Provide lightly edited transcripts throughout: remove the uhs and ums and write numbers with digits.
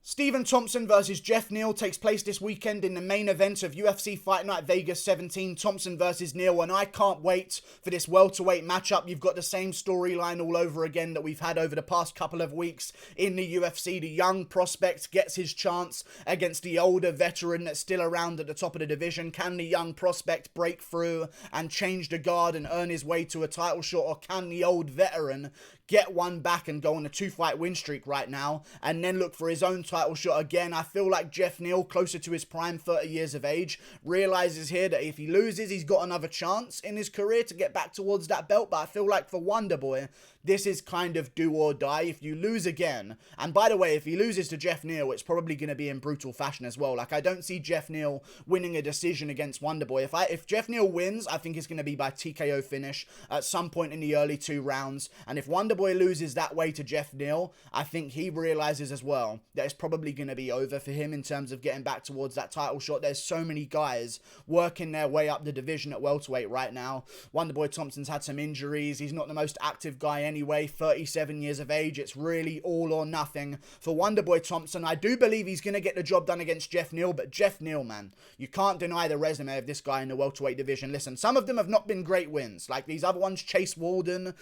Stephen Thompson versus Geoff Neal takes place this weekend in the main event of UFC Fight Night Vegas 17, Thompson versus Neal, and I can't wait for this welterweight matchup. You've got the same storyline all over again that we've had over the past couple of weeks in the UFC. The young prospect gets his chance against the older veteran that's still around at the top of the division. Can the young prospect break through and change the guard and earn his way to a title shot, or can the old veteran get one back and go on a 2-fight win streak right now and then look for his own title shot again? I feel like Geoff Neal, closer to his prime, 30 years of age, realizes here that if he loses, he's got another chance in his career to get back towards that belt. But I feel like for Wonderboy, this is kind of do or die. If you lose again, and by the way, if he loses to Geoff Neal, it's probably going to be in brutal fashion as well. Like, I don't see Geoff Neal winning a decision against Wonderboy. If Geoff Neal wins, I think it's going to be by TKO finish at some point in the early 2 rounds. And if Wonderboy loses that way to Geoff Neal, I think he realizes as well that it's probably going to be over for him in terms of getting back towards that title shot. There's so many guys working their way up the division at welterweight right now. Wonderboy Thompson's had some injuries. He's not the most active guy anyway, 37 years of age. It's really all or nothing for Wonderboy Thompson. I do believe he's going to get the job done against Geoff Neal, but Geoff Neal, man, you can't deny the resume of this guy in the welterweight division. Listen, some of them have not been great wins. Like these other ones, Chase Walden,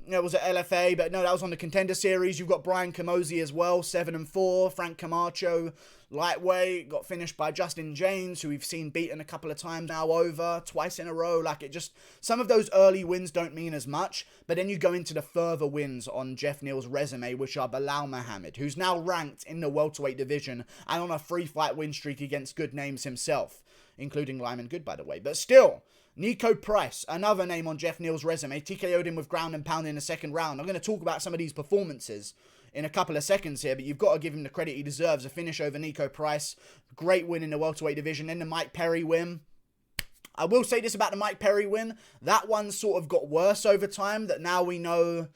it was at LFA, but no, that was on the Contender Series. You've got Brian Camozzi as well, 7-4. Frank Camacho, lightweight, got finished by Justin James, who we've seen beaten a couple of times now over, twice in a row. Like, it just, some of those early wins don't mean as much, but then you go into the further wins on Geoff Neal's resume, which are Bilal Muhammad, who's now ranked in the welterweight division and on a 3-fight win streak against good names himself, including Lyman Good, by the way. But still, Nico Price, another name on Geoff Neal's resume, TKO'd him with ground and pound in the second round. I'm going to talk about some of these performances in a couple of seconds here, but you've got to give him the credit he deserves. A finish over Nico Price, great win in the welterweight division. Then the Mike Perry win. I will say this about the Mike Perry win, that one sort of got worse over time, that now we know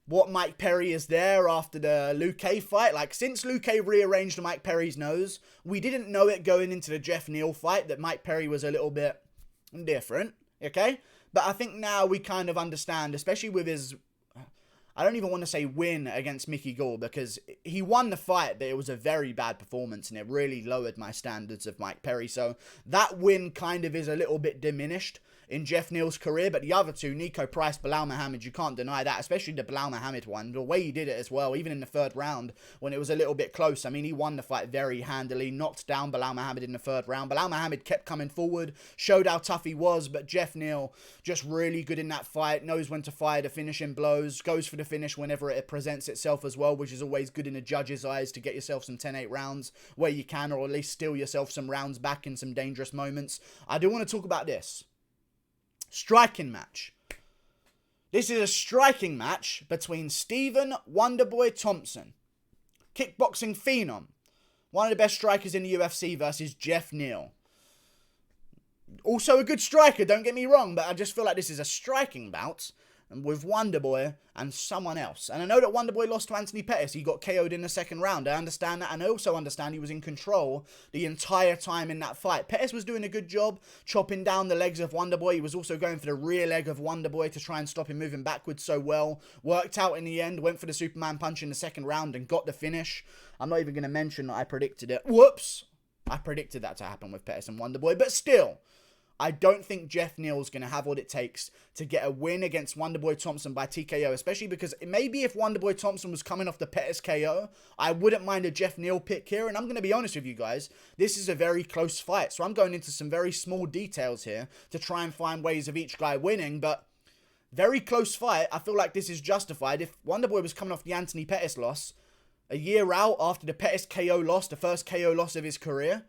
what Mike Perry is there after the Luque fight. Like, since Luque rearranged Mike Perry's nose, we didn't know it going into the Geoff Neal fight that Mike Perry was a little bit different, okay? But I think now we kind of understand, especially with his, I don't even want to say win against Mickey Gall, because he won the fight, but it was a very bad performance, and it really lowered my standards of Mike Perry. So that win kind of is a little bit diminished in Geoff Neal's career, but the other two, Nico Price, Bilal Muhammad, you can't deny that, especially the Bilal Muhammad one, the way he did it as well, even in the third round, when it was a little bit close. I mean, he won the fight very handily, knocked down Bilal Muhammad in the third round. Bilal Muhammad kept coming forward, showed how tough he was, but Geoff Neal, just really good in that fight, knows when to fire the finishing blows, goes for the finish whenever it presents itself as well, which is always good in the judge's eyes to get yourself some 10-8 rounds where you can, or at least steal yourself some rounds back in some dangerous moments. I do want to talk about this striking match. This is a striking match between Stephen Wonderboy Thompson, kickboxing phenom, one of the best strikers in the UFC, versus Geoff Neal. Also a good striker, don't get me wrong, but I just feel like this is a striking bout with Wonderboy and someone else. And I know that Wonderboy lost to Anthony Pettis. He got KO'd in the second round. I understand that, and I also understand he was in control the entire time in that fight. Pettis was doing a good job chopping down the legs of Wonderboy. He was also going for the rear leg of Wonderboy to try and stop him moving backwards so well. Worked out in the end, went for the Superman punch in the second round and got the finish. I'm not even going to mention that I predicted it. Whoops! I predicted that to happen with Pettis and Wonderboy, but still, I don't think Geoff Neal's going to have what it takes to get a win against Wonderboy Thompson by TKO, especially because maybe if Wonderboy Thompson was coming off the Pettis KO, I wouldn't mind a Geoff Neal pick here. And I'm going to be honest with you guys, this is a very close fight. So I'm going into some very small details here to try and find ways of each guy winning. But very close fight. I feel like this is justified. If Wonderboy was coming off the Anthony Pettis loss, a year out after the Pettis KO loss, the first KO loss of his career,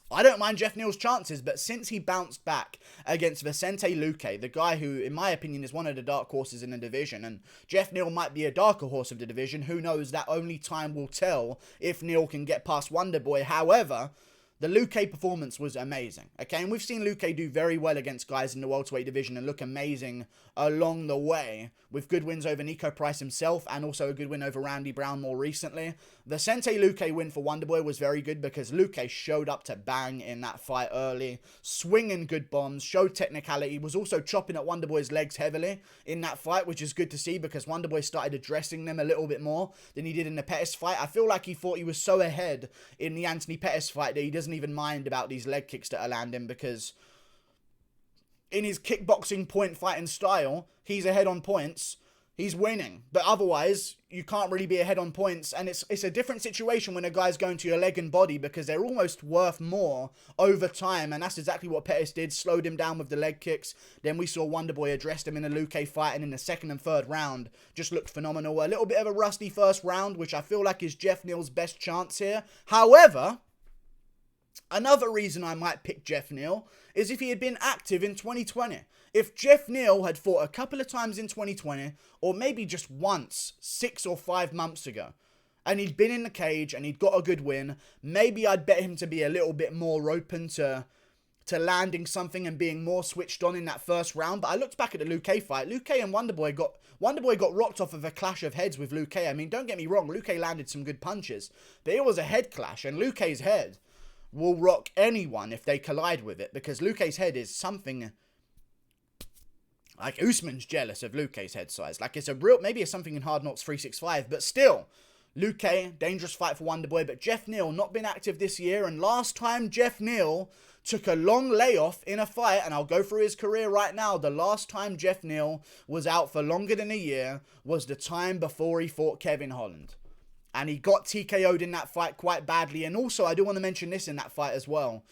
I don't mind Geoff Neal's chances, but since he bounced back against Vicente Luque, the guy who, in my opinion, is one of the dark horses in the division, and Geoff Neal might be a darker horse of the division, who knows, that only time will tell if Neal can get past Wonderboy. However, The Luque performance was amazing, okay? And we've seen Luque do very well against guys in the welterweight division and look amazing along the way, with good wins over Nico Price himself and also a good win over Randy Brown more recently. The Sente Luque win for Wonderboy was very good because Luque showed up to bang in that fight early, swinging good bombs, showed technicality, was also chopping at Wonderboy's legs heavily in that fight, which is good to see because Wonderboy started addressing them a little bit more than he did in the Pettis fight. I feel like he thought he was so ahead in the Anthony Pettis fight that he doesn't even mind about these leg kicks that are landing, because in his kickboxing point fighting style, he's ahead on points, he's winning. But otherwise, you can't really be ahead on points, and it's a different situation when a guy's going to your leg and body, because they're almost worth more over time, and that's exactly what Pettis did, slowed him down with the leg kicks. Then we saw Wonderboy addressed him in a Luque fight, and in the second and third round, just looked phenomenal. A little bit of a rusty first round, which I feel like is Geoff Neal's best chance here. However, another reason I might pick Geoff Neal is if he had been active in 2020. If Geoff Neal had fought a couple of times in 2020, or maybe just once 6 or 5 months ago, and he'd been in the cage and he'd got a good win, maybe I'd bet him to be a little bit more open to landing something and being more switched on in that first round. But I looked back at the Luque fight. Luque and Wonderboy got rocked off of a clash of heads with Luque. I mean, don't get me wrong, Luque landed some good punches, but it was a head clash, and Luque's head will rock anyone if they collide with it, because Luque's head is something like Usman's jealous of Luque's head size. Like, it's a real, maybe it's something in Hard Knocks 365, but still, Luque, dangerous fight for Wonderboy. But Geoff Neal not been active this year, and last time Geoff Neal took a long layoff in a fight, and I'll go through his career right now, the last time Geoff Neal was out for longer than a year was the time before he fought Kevin Holland. And he got TKO'd in that fight quite badly. And also, I do want to mention this in that fight as well.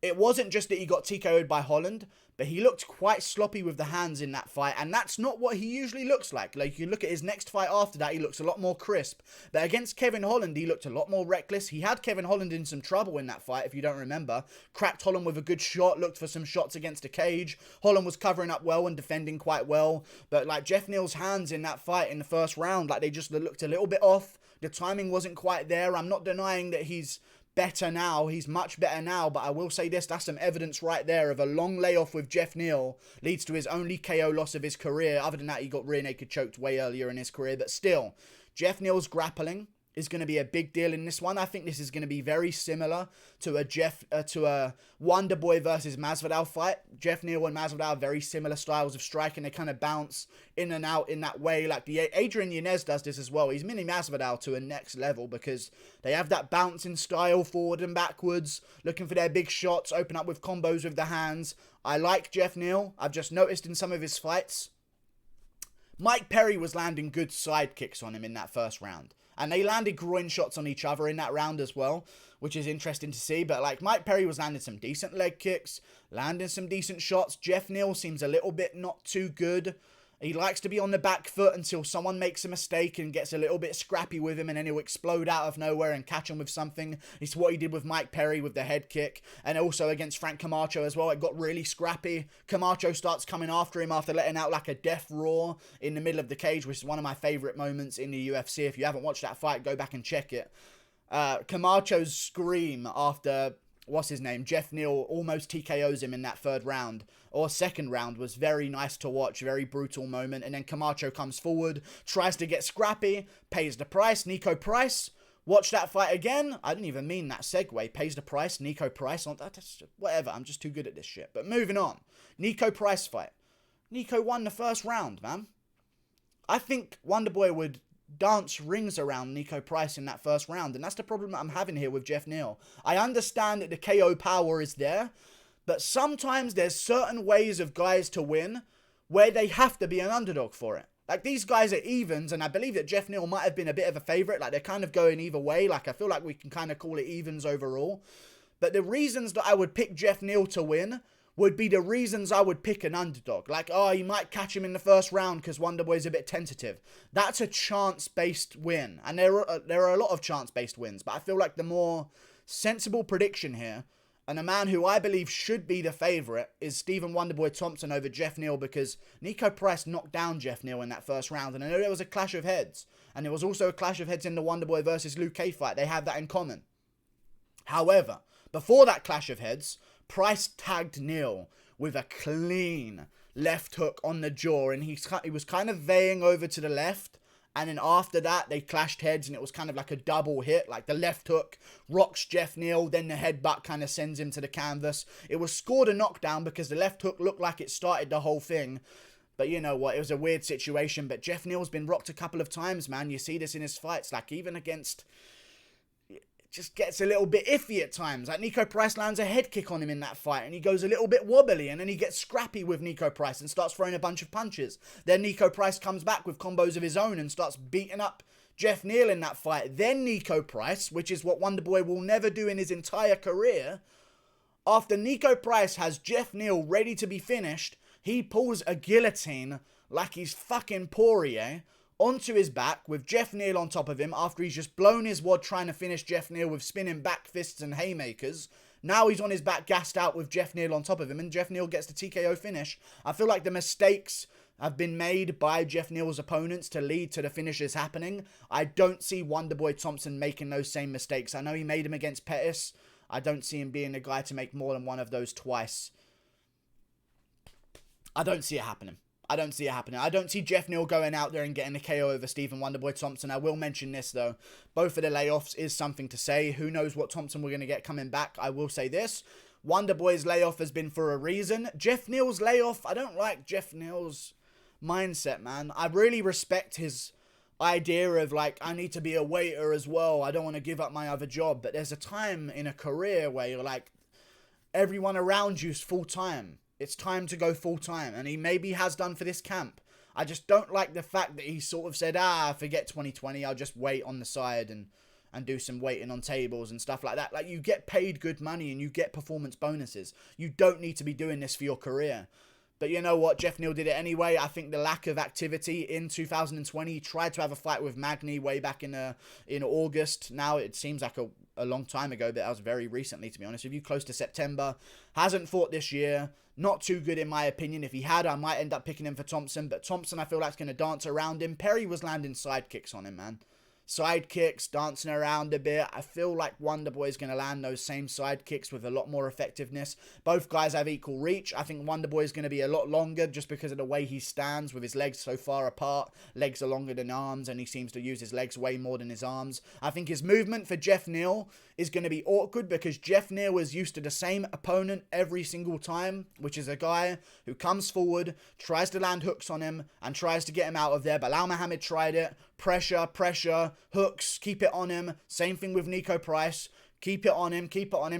It wasn't just that he got TKO'd by Holland, but he looked quite sloppy with the hands in that fight. And that's not what he usually looks like. Like, you look at his next fight after that, he looks a lot more crisp. But against Kevin Holland, he looked a lot more reckless. He had Kevin Holland in some trouble in that fight, if you don't remember. Cracked Holland with a good shot, looked for some shots against a cage. Holland was covering up well and defending quite well. But, like, Geoff Neal's hands in that fight in the first round, like, they just looked a little bit off. The timing wasn't quite there. I'm not denying that he's better now. He's much better now. But I will say this, that's some evidence right there of a long layoff with Geoff Neal leads to his only KO loss of his career. Other than that, he got rear naked choked way earlier in his career. But still, Geoff Neal's grappling is going to be a big deal in this one. I think this is going to be very similar to a Wonderboy versus Masvidal fight. Geoff Neal and Masvidal have very similar styles of striking. They kind of bounce in and out in that way. Like the Adrian Yanez does this as well. He's mini Masvidal to a next level because they have that bouncing style forward and backwards, looking for their big shots, open up with combos with the hands. I like Geoff Neal. I've just noticed in some of his fights, Mike Perry was landing good side kicks on him in that first round. And they landed groin shots on each other in that round as well, which is interesting to see. But, like, Mike Perry was landing some decent leg kicks, landing some decent shots. Geoff Neal seems a little bit not too good. He likes to be on the back foot until someone makes a mistake and gets a little bit scrappy with him, and then he'll explode out of nowhere and catch him with something. It's what he did with Mike Perry with the head kick, and also against Frank Camacho as well. It got really scrappy. Camacho starts coming after him after letting out like a death roar in the middle of the cage, which is one of my favorite moments in the UFC. If you haven't watched that fight, go back and check it. Camacho's scream after, what's his name, Geoff Neal almost TKOs him in that third round or second round was very nice to watch, very brutal moment. And then Camacho comes forward, tries to get scrappy, pays the price. Nico Price, watch that fight again. I didn't even mean that segue. Pays the price, Nico Price. Whatever, I'm just too good at this shit. But moving on. Nico Price fight. Nico won the first round, man. I think Wonderboy would dance rings around Nico Price in that first round, and that's the problem that I'm having here with Geoff Neal. I understand that the KO power is there, but sometimes there's certain ways of guys to win where they have to be an underdog for it. Like, these guys are evens, and I believe that Geoff Neal might have been a bit of a favourite. Like, they're kind of going either way. Like, I feel like we can kind of call it evens overall. But the reasons that I would pick Geoff Neal to win would be the reasons I would pick an underdog. Like, oh, you might catch him in the first round because Wonderboy's a bit tentative. That's a chance-based win. And there are a lot of chance-based wins. But I feel like the more sensible prediction here, and a man who I believe should be the favourite, is Stephen Wonderboy Thompson over Geoff Neal, because Nico Price knocked down Geoff Neal in that first round. And I know there was a clash of heads. And there was also a clash of heads in the Wonderboy versus Luque fight. They have that in common. However, Before that clash of heads, Price tagged Neal with a clean left hook on the jaw, and he was kind of veying over to the left, and then after that, they clashed heads, and it was kind of like a double hit, like the left hook rocks Geoff Neal, then the headbutt kind of sends him to the canvas. It was scored a knockdown because the left hook looked like it started the whole thing. But you know what, it was a weird situation, but Geoff Neal's been rocked a couple of times, man. You see this in his fights, like even against... just gets a little bit iffy at times. Like Nico Price lands a head kick on him in that fight and he goes a little bit wobbly, and then he gets scrappy with Nico Price and starts throwing a bunch of punches. Then Nico Price comes back with combos of his own and starts beating up Geoff Neal in that fight. Then Nico Price, which is what Wonderboy will never do in his entire career, after Nico Price has Geoff Neal ready to be finished, he pulls a guillotine like he's fucking Poirier onto his back with Geoff Neal on top of him after he's just blown his wad trying to finish Geoff Neal with spinning back fists and haymakers. Now he's on his back gassed out with Geoff Neal on top of him, and Geoff Neal gets the TKO finish. I feel like the mistakes have been made by Geoff Neal's opponents to lead to the finishes happening. I don't see Wonderboy Thompson making those same mistakes. I know he made them against Pettis. I don't see him being the guy to make more than one of those twice. I don't see it happening. I don't see Geoff Neal going out there and getting a KO over Stephen Wonderboy Thompson. I will mention this, though. Both of the layoffs is something to say. Who knows what Thompson we're going to get coming back. I will say this. Wonderboy's layoff has been for a reason. Geoff Neal's layoff, I don't like Geoff Neal's mindset, man. I really respect his idea of, like, I need to be a waiter as well. I don't want to give up my other job. But there's a time in a career where you're like, everyone around you's full-time. It's time to go full-time, and he maybe has done for this camp. I just don't like the fact that he sort of said, forget 2020, I'll just wait on the side and do some waiting on tables and stuff like that. Like, you get paid good money and you get performance bonuses. You don't need to be doing this for your career. But you know what? Geoff Neal did it anyway. I think the lack of activity in 2020, he tried to have a fight with Magny way back in August. Now it seems like a long time ago, but that was very recently, to be honest with you, close to September. Hasn't fought this year. Not too good in my opinion. If he had, I might end up picking him for Thompson, but Thompson I feel like is going to dance around him. Perry was landing side kicks on him, man. Side kicks, dancing around a bit. I feel like Wonderboy is going to land those same side kicks with a lot more effectiveness. Both guys have equal reach. I think Wonderboy is going to be a lot longer just because of the way he stands with his legs so far apart. Legs are longer than arms, and he seems to use his legs way more than his arms. I think his movement for Geoff Neal is going to be awkward because Geoff Neal is used to the same opponent every single time, which is a guy who comes forward, tries to land hooks on him, and tries to get him out of there. Bilal Muhammad tried it. Pressure, hooks, keep it on him. Same thing with Nico Price. Keep it on him,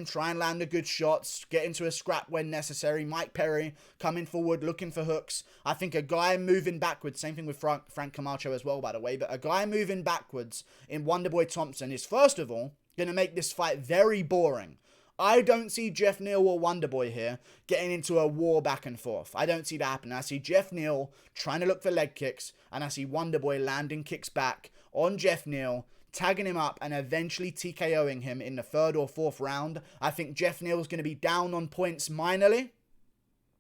try and land the good shots, get into a scrap when necessary. Mike Perry coming forward, looking for hooks. I think a guy moving backwards, same thing with Frank Camacho as well, by the way, but a guy moving backwards in Wonderboy Thompson is, first of all, going to make this fight very boring. I don't see Geoff Neal or Wonderboy here getting into a war back and forth. I don't see that happening. I see Geoff Neal trying to look for leg kicks, and I see Wonderboy landing kicks back on Geoff Neal, tagging him up, and eventually TKOing him in the third or fourth round. I think Geoff Neal is going to be down on points minorly.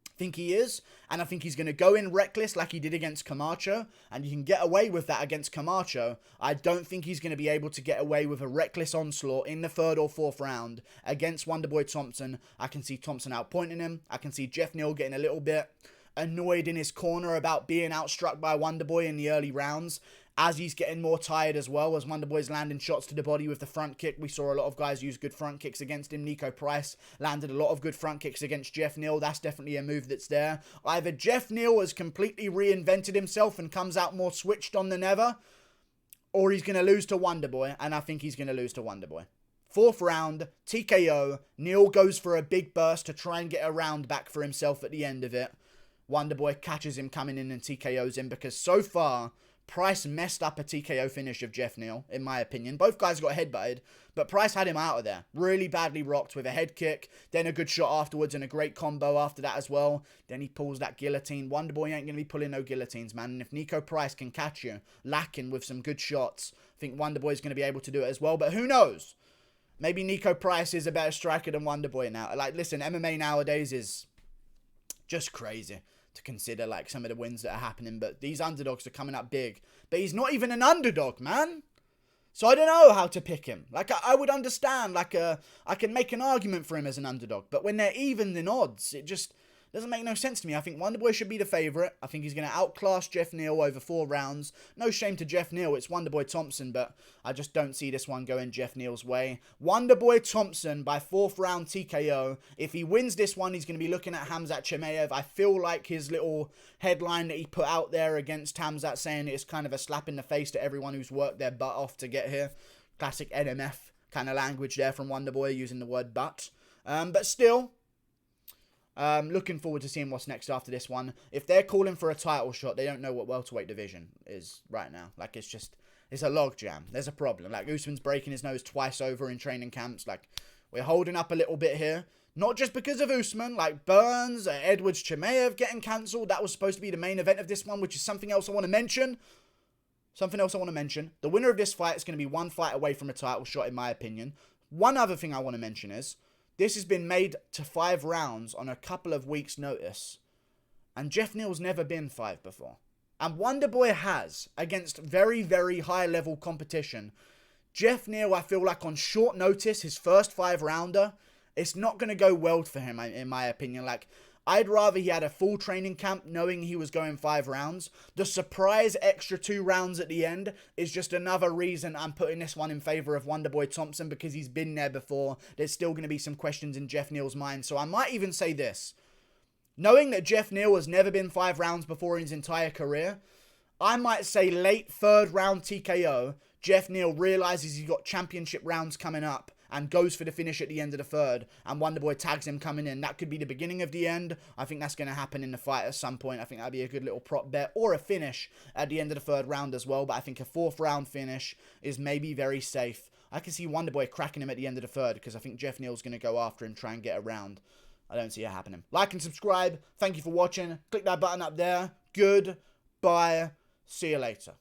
I think he is, and I think he's going to go in reckless like he did against Camacho, and you can get away with that against Camacho. I don't think he's going to be able to get away with a reckless onslaught in the third or fourth round against Wonderboy Thompson. I can see Thompson outpointing him. I can see Geoff Neal getting a little bit annoyed in his corner about being outstruck by Wonderboy in the early rounds, as he's getting more tired as well, as Wonderboy's landing shots to the body with the front kick. We saw a lot of guys use good front kicks against him. Nico Price landed a lot of good front kicks against Geoff Neal. That's definitely a move that's there. Either Geoff Neal has completely reinvented himself and comes out more switched on than ever, or he's going to lose to Wonderboy, and I think he's going to lose to Wonderboy. Fourth round, TKO. Neal goes for a big burst to try and get a round back for himself at the end of it. Wonderboy catches him coming in and TKOs him, because so far Price messed up a TKO finish of Geoff Neal, in my opinion. Both guys got headbutted, but Price had him out of there. Really badly rocked with a head kick, then a good shot afterwards and a great combo after that as well. Then he pulls that guillotine. Wonderboy ain't going to be pulling no guillotines, man. And if Nico Price can catch you lacking with some good shots, I think Wonderboy's going to be able to do it as well. But who knows? Maybe Nico Price is a better striker than Wonderboy now. Like, listen, MMA nowadays is just crazy to consider, like, some of the wins that are happening, but these underdogs are coming up big. But he's not even an underdog, man. So I don't know how to pick him. Like, I would understand, I can make an argument for him as an underdog, but when they're even in odds, it just doesn't make no sense to me. I think Wonderboy should be the favourite. I think he's going to outclass Geoff Neal over 4 rounds. No shame to Geoff Neal, it's Wonderboy Thompson, but I just don't see this one going Geoff Neal's way. Wonderboy Thompson by 4th round TKO. If he wins this one, he's going to be looking at Khamzat Chimaev. I feel like his little headline that he put out there against Khamzat, saying it's kind of a slap in the face to everyone who's worked their butt off to get here. Classic NMF kind of language there from Wonderboy, using the word butt. But still, looking forward to seeing what's next after this one. If they're calling for a title shot, they don't know what welterweight division is right now. Like, it's a logjam. There's a problem. Like, Usman's breaking his nose twice over in training camps. Like, we're holding up a little bit here. Not just because of Usman. Like, Burns, Edwards, Chimaev getting cancelled. That was supposed to be the main event of this one, which is something else I want to mention. The winner of this fight is going to be 1 fight away from a title shot, in my opinion. One other thing I want to mention is, this has been made to 5 rounds on a couple of weeks' notice. And Geoff Neal's never been 5 before. And Wonderboy has, against very, very high-level competition. Geoff Neal, I feel like on short notice, his first 5-rounder, it's not going to go well for him, in my opinion. Like, I'd rather he had a full training camp knowing he was going 5 rounds. The surprise extra 2 rounds at the end is just another reason I'm putting this one in favour of Wonderboy Thompson, because he's been there before. There's still going to be some questions in Geoff Neal's mind. So I might even say this. Knowing that Geoff Neal has never been 5 rounds before in his entire career, I might say late 3rd round TKO, Geoff Neal realises he's got championship rounds coming up and goes for the finish at the end of the 3rd, and Wonderboy tags him coming in. That could be the beginning of the end. I think that's going to happen in the fight at some point. I think that'd be a good little prop bet, or a finish at the end of the 3rd round as well, but I think a 4th round finish is maybe very safe. I can see Wonderboy cracking him at the end of the 3rd, because I think Geoff Neal's going to go after him, try and get around. I don't see it happening. Like and subscribe. Thank you for watching. Click that button up there. Goodbye. See you later.